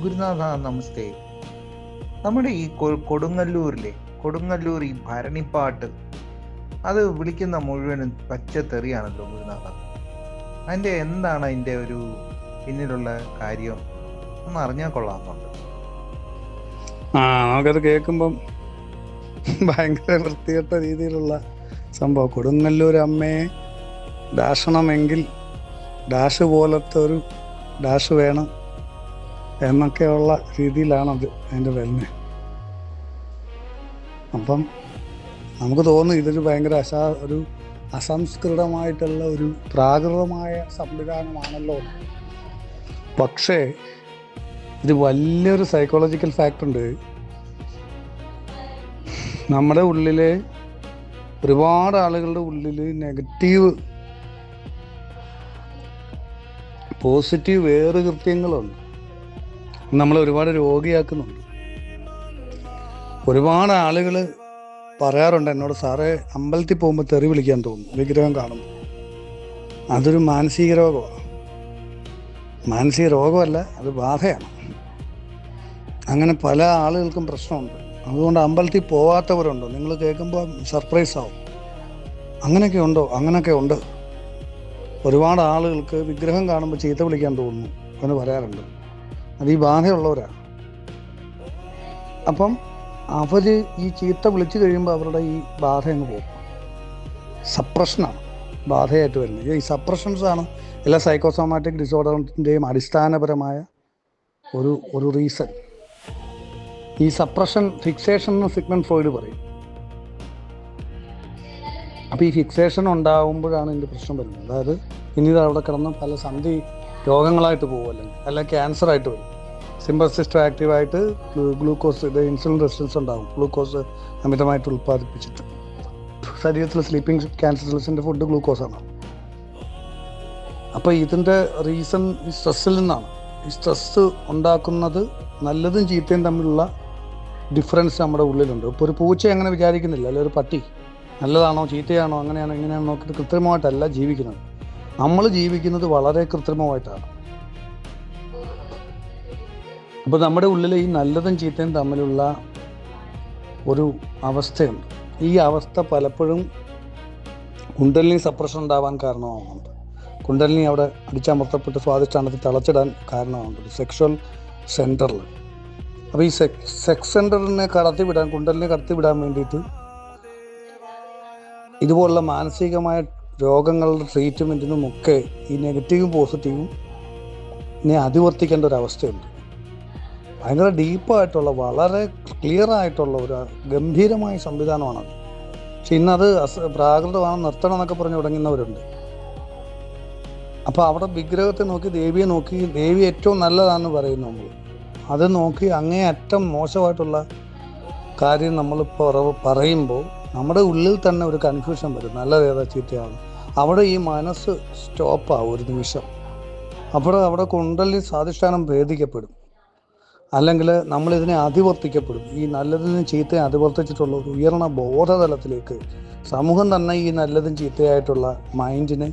ഗുരുനാഥ നമസ്തേ. നമ്മുടെ ഈ കൊടുങ്ങല്ലൂർ ഈ ഭരണിപ്പാട്ട് അത് വിളിക്കുന്ന മുഴുവനും പച്ചത്തെറിയാണല്ലോ ഗുരുനാഥ. എന്താണ് അതിൻ്റെ ഒരു പിന്നിലുള്ള കാര്യം ഒന്ന് അറിഞ്ഞാൽ കൊള്ളാമെന്നുണ്ട്. നമുക്കത് കേൾക്കുമ്പം ഭയങ്കര വൃത്തികെട്ട രീതിയിലുള്ള സംഭവം. കൊടുങ്ങല്ലൂർ അമ്മയെ ഡാഷണമെങ്കിൽ ഡാഷ് പോലത്തെ ഒരു ഡാഷ് വേണം എന്നൊക്കെയുള്ള രീതിയിലാണത് അതിൻ്റെ വരുന്നത്. അപ്പം നമുക്ക് തോന്നും ഇതൊരു ഭയങ്കര ഒരു അസംസ്കൃതമായിട്ടുള്ള ഒരു പ്രാകൃതമായ സംവിധാനമാണല്ലോ. പക്ഷേ ഇത് വലിയൊരു സൈക്കോളജിക്കൽ ഫാക്റ്റ് ഉണ്ട്. നമ്മുടെ ഉള്ളിലെ ഒരുപാട് ആളുകളുടെ ഉള്ളിൽ നെഗറ്റീവ് പോസിറ്റീവ് വേറെ കൃത്യങ്ങളുണ്ട്. നമ്മളെ ഒരുപാട് രോഗിയാക്കുന്നുണ്ട്. ഒരുപാട് ആളുകൾ പറയാറുണ്ട് എന്നോട്, സാറേ അമ്പലത്തിൽ പോകുമ്പോൾ തെറി വിളിക്കാൻ തോന്നും വിഗ്രഹം കാണുമ്പോൾ. അതൊരു മാനസിക രോഗമാണ്. മാനസിക രോഗമല്ല, അത് ബാധയാണ്. അങ്ങനെ പല ആളുകൾക്കും പ്രശ്നമുണ്ട്. അതുകൊണ്ട് അമ്പലത്തിൽ പോവാത്തവരുണ്ടോ? നിങ്ങൾ കേൾക്കുമ്പോൾ സർപ്രൈസ് ആവും. അങ്ങനെയൊക്കെ ഉണ്ടോ? അങ്ങനെയൊക്കെ ഉണ്ട്. ഒരുപാട് ആളുകൾക്ക് വിഗ്രഹം കാണുമ്പോൾ ചീത്ത വിളിക്കാൻ തോന്നുന്നു എന്ന് പറയാറുണ്ട്. അത് ഈ ബാധയുള്ളവരാണ്. അപ്പം അവർ ഈ ചീത്ത വിളിച്ചു കഴിയുമ്പോൾ അവരുടെ ഈ ബാധ അങ്ങ് പോകും. സപ്രഷനാണ് ബാധയായിട്ട് വരുന്നത്. ഈ സപ്രഷൻസാണ് എല്ലാ സൈക്കോസോമാറ്റിക് ഡിസോർഡറിൻ്റെയും അടിസ്ഥാനപരമായ ഒരു റീസൺ. ഈ സപ്രഷൻ ഫിക്സേഷൻ എന്ന് സിഗ്മണ്ട് ഫ്രോയിഡ് പറയും. അപ്പോൾ ഈ ഫിക്സേഷൻ ഉണ്ടാകുമ്പോഴാണ് ഇതിൻ്റെ പ്രശ്നം വരുന്നത്. അതായത് പിന്നീട് അവിടെ കിടന്ന് പല സന്ധി രോഗങ്ങളായിട്ട് പോകും, അല്ലെങ്കിൽ ക്യാൻസറായിട്ട് വരും. സിമ്പൽ സിസ്റ്റം ആക്റ്റീവായിട്ട് ഗ്ലൂക്കോസ് ഇൻസുലിൻ റെസിസ്റ്റൻസ് ഉണ്ടാകും. ഗ്ലൂക്കോസ് അമിതമായിട്ട് ഉൽപ്പാദിപ്പിച്ചിട്ട് ശരീരത്തിൽ സ്ലീപ്പിംഗ് ക്യാൻസർ സെൽസിൻ്റെ ഫുഡ് ഗ്ലൂക്കോസാണ്. അപ്പോൾ ഇതിൻ്റെ റീസൺ ഈ സ്ട്രെസ്സിൽ നിന്നാണ്. ഈ സ്ട്രെസ്സ് ഉണ്ടാക്കുന്നത് നല്ലതും ചീത്തയും തമ്മിലുള്ള ഡിഫറൻസ് നമ്മുടെ ഉള്ളിലുണ്ട്. ഇപ്പോൾ ഒരു പൂച്ച അങ്ങനെ വിചാരിക്കുന്നില്ല, അല്ലെങ്കിൽ ഒരു പട്ടി നല്ലതാണോ ചീത്തയാണോ അങ്ങനെയാണോ ഇങ്ങനെയാണോ നോക്കിയിട്ട് കൃത്രിമമായിട്ടല്ല ജീവിക്കുന്നത്. നമ്മൾ ജീവിക്കുന്നത് വളരെ കൃത്രിമമായിട്ടാണ്. അപ്പോൾ നമ്മുടെ ഉള്ളിൽ ഈ നല്ലതും ചീത്തയും തമ്മിലുള്ള ഒരു അവസ്ഥയുണ്ട്. ഈ അവസ്ഥ പലപ്പോഴും കുണ്ടലിനി സപ്രഷൻ ഉണ്ടാവാൻ കാരണമാകുന്നുണ്ട്. കുണ്ടലിനി അവിടെ അടിച്ചമർത്തപ്പെട്ട് സ്വാധിഷ്ഠാനത്തിൽ തളച്ചിടാൻ കാരണമാകുന്നുണ്ട് സെക്ഷുവൽ സെൻറ്ററിൽ. അപ്പോൾ ഈ സെക്സ് സെൻറ്ററിനെ കുണ്ടലിനെ കടത്തിവിടാൻ വേണ്ടിയിട്ട് ഇതുപോലുള്ള മാനസികമായ രോഗങ്ങളുടെ ട്രീറ്റ്മെൻറ്റിനുമൊക്കെ ഈ നെഗറ്റീവും പോസിറ്റീവും അതിവർത്തിക്കേണ്ട ഒരവസ്ഥയുണ്ട്. ഭയങ്കര ഡീപ്പായിട്ടുള്ള വളരെ ക്ലിയർ ആയിട്ടുള്ള ഒരു ഗംഭീരമായ സംവിധാനമാണത്. പക്ഷെ ഇന്നത് പ്രാകൃതമാണ്, നിർത്തണം എന്നൊക്കെ പറഞ്ഞ് തുടങ്ങുന്നവരുണ്ട്. അപ്പോൾ അവിടെ വിഗ്രഹത്തെ നോക്കി, ദേവിയെ നോക്കി, ദേവി ഏറ്റവും നല്ലതാണെന്ന് പറയുന്നു നമ്മൾ. അത് നോക്കി അങ്ങേയറ്റം മോശമായിട്ടുള്ള കാര്യം നമ്മൾ പറയുമ്പോൾ നമ്മുടെ ഉള്ളിൽ തന്നെ ഒരു കൺഫ്യൂഷൻ വരും, നല്ലതേതാ ചീത്തയാണ്. അവിടെ ഈ മനസ്സ് സ്റ്റോപ്പാവും ഒരു നിമിഷം. അവിടെ കുണ്ടലിനി സ്വാധിഷ്ഠാനം ഭേദിക്കപ്പെടും, അല്ലെങ്കിൽ നമ്മളിതിനെ അതിവർത്തിക്കപ്പെടും. ഈ നല്ലതിനും ചീത്തയും അതിവർത്തിച്ചിട്ടുള്ള ഒരു ഉയർന്ന ബോധതലത്തിലേക്ക് സമൂഹം തന്നെ ഈ നല്ലതും ചീത്തയായിട്ടുള്ള മൈൻഡിനെ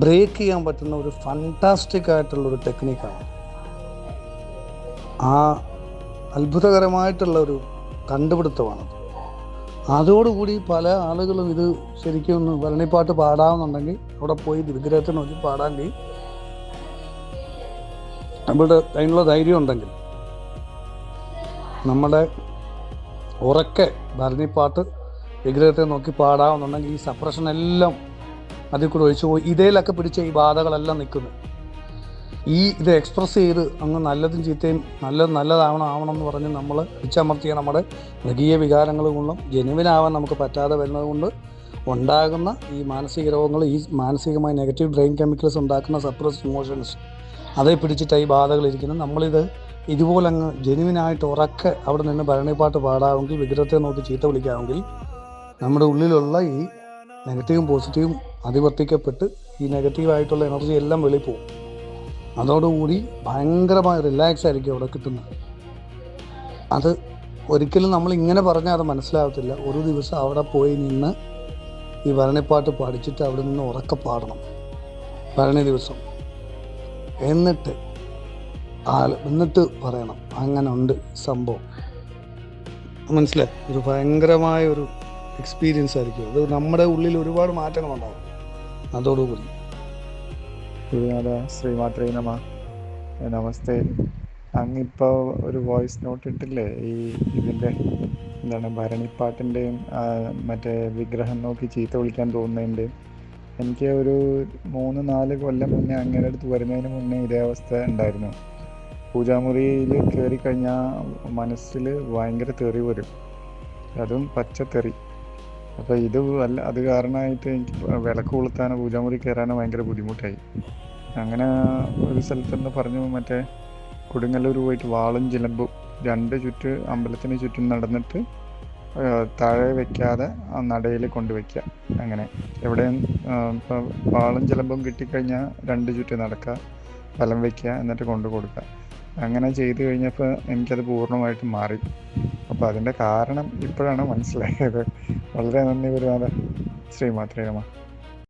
ബ്രേക്ക് ചെയ്യാൻ പറ്റുന്ന ഒരു ഫണ്ടാസ്റ്റിക് ആയിട്ടുള്ളൊരു ടെക്നിക്കാണ്. ആ അത്ഭുതകരമായിട്ടുള്ള ഒരു കണ്ടുപിടുത്തമാണത്. അതോടുകൂടി പല ആളുകളും ഇത് ശരിക്കും ഒന്ന് ഭരണിപ്പാട്ട് പാടാമെന്നുണ്ടെങ്കിൽ അവിടെ പോയി വിഗ്രഹത്തെ നോക്കി പാടാമെങ്കിൽ നമ്മുടെ അതിനുള്ള ധൈര്യം ഉണ്ടെങ്കിൽ നമ്മുടെ ഉറക്കെ ഭരണിപ്പാട്ട് വിഗ്രഹത്തെ നോക്കി പാടാമെന്നുണ്ടെങ്കിൽ ഈ സപ്രഷൻ എല്ലാം അതിൽ കൂടെ ഒഴിച്ചു പോയി ഇതേലൊക്കെ പിടിച്ച ഈ ബാധകളെല്ലാം നിൽക്കുന്നു. ഇത് എക്സ്പ്രസ് ചെയ്ത് അങ്ങ് നല്ലതും ചീത്തയും നല്ലതാവണം എന്ന് പറഞ്ഞ് നമ്മൾ പിടിച്ചമർത്തിയ നമ്മുടെ മൃഗീയ വികാരങ്ങൾ കൊണ്ടും ജനുവിനാവാൻ നമുക്ക് പറ്റാതെ വരുന്നത് കൊണ്ട് ഉണ്ടാകുന്ന ഈ മാനസിക രോഗങ്ങൾ, ഈ മാനസികമായ നെഗറ്റീവ് ബ്രെയിൻ കെമിക്കൽസ് ഉണ്ടാക്കുന്ന സപ്രസ്ഡ് ഇമോഷൻസ്, അതേ പിടിച്ചിട്ട് ഈ ബാധകളിരിക്കുന്നത്. നമ്മളിത് ഇതുപോലെ അങ്ങ് ജനുവിനായിട്ട് ഉറക്കെ അവിടെ നിന്ന് ഭരണിപ്പാട്ട് പാടാമെങ്കിൽ, വിഗ്രഹത്തെ നോക്കി ചീത്ത വിളിക്കാമെങ്കിൽ നമ്മുടെ ഉള്ളിലുള്ള ഈ നെഗറ്റീവും പോസിറ്റീവും അതിവർത്തിക്കപ്പെട്ട് ഈ നെഗറ്റീവായിട്ടുള്ള എനർജി എല്ലാം വെളിപ്പോവും. അതോടുകൂടി ഭയങ്കരമായ റിലാക്സ് ആയിരിക്കും അവിടെ കിട്ടുന്നത്. അത് ഒരിക്കലും നമ്മൾ ഇങ്ങനെ പറഞ്ഞാൽ അത് മനസ്സിലാകത്തില്ല. ഒരു ദിവസം അവിടെ പോയി നിന്ന് ഈ ഭരണിപ്പാട്ട് പഠിച്ചിട്ട് അവിടെ നിന്ന് ഉറക്കെ പാടണം ഭരണി ദിവസം. എന്നിട്ട് എന്നിട്ട് പറയണം അങ്ങനെ ഉണ്ട് സംഭവം. മനസ്സിലായി? ഒരു ഭയങ്കരമായ ഒരു എക്സ്പീരിയൻസ് ആയിരിക്കും അത്. നമ്മുടെ ഉള്ളിൽ ഒരുപാട് മാറ്റങ്ങളുണ്ടാകും അതോടുകൂടി. ഗുരുനാഥ ശ്രീമാത്രേ നമ. നമസ്തേ. അങ്ങിപ്പോൾ ഒരു വോയിസ് നോട്ട് ഇട്ടില്ലേ ഈ ഇതിൻ്റെ എന്താണ് ഭരണിപ്പാട്ടിൻ്റെയും മറ്റേ വിഗ്രഹം നോക്കി ചീത്ത വിളിക്കാൻ തോന്നുന്നതിൻ്റെയും. എനിക്ക് ഒരു 3-4 കൊല്ലം മുന്നേ അങ്ങനെ അടുത്ത് വരുന്നതിന് മുന്നേ ഇതേ അവസ്ഥ ഉണ്ടായിരുന്നു. പൂജാമുറിയിൽ കയറി കഴിഞ്ഞാൽ മനസ്സിൽ ഭയങ്കര തെറി വരും, അതും പച്ചത്തെറി. അപ്പോൾ അത് കാരണമായിട്ട് എനിക്ക് വിളക്ക് കൊളുത്താനോ പൂജാമുറി കയറാനോ ഭയങ്കര ബുദ്ധിമുട്ടായി. അങ്ങനെ ഒരു സ്ഥലത്തുനിന്ന് പറഞ്ഞു മറ്റേ കൊടുങ്ങല്ലൂർ പോയിട്ട് വാളും ചിലമ്പും 2 ചുറ്റ് അമ്പലത്തിന് ചുറ്റും നടന്നിട്ട് താഴെ വെക്കാതെ ആ നടയിൽ കൊണ്ടുവയ്ക്കുക. അങ്ങനെ എവിടെയും ഇപ്പോൾ വാളും ചിലമ്പും കിട്ടിക്കഴിഞ്ഞാൽ 2 ചുറ്റ് നടക്കുക, വലം വയ്ക്കുക, എന്നിട്ട് കൊണ്ടു കൊടുക്കുക. അങ്ങനെ ചെയ്തു കഴിഞ്ഞപ്പോൾ എനിക്കത് പൂർണ്ണമായിട്ട് മാറി. അപ്പോൾ അതിൻ്റെ കാരണം ഇപ്പോഴാണ് മനസ്സിലായത്. വളരെ നന്ദി ഗുരുനാഥ. ശ്രീമാത്രേ നമഃ.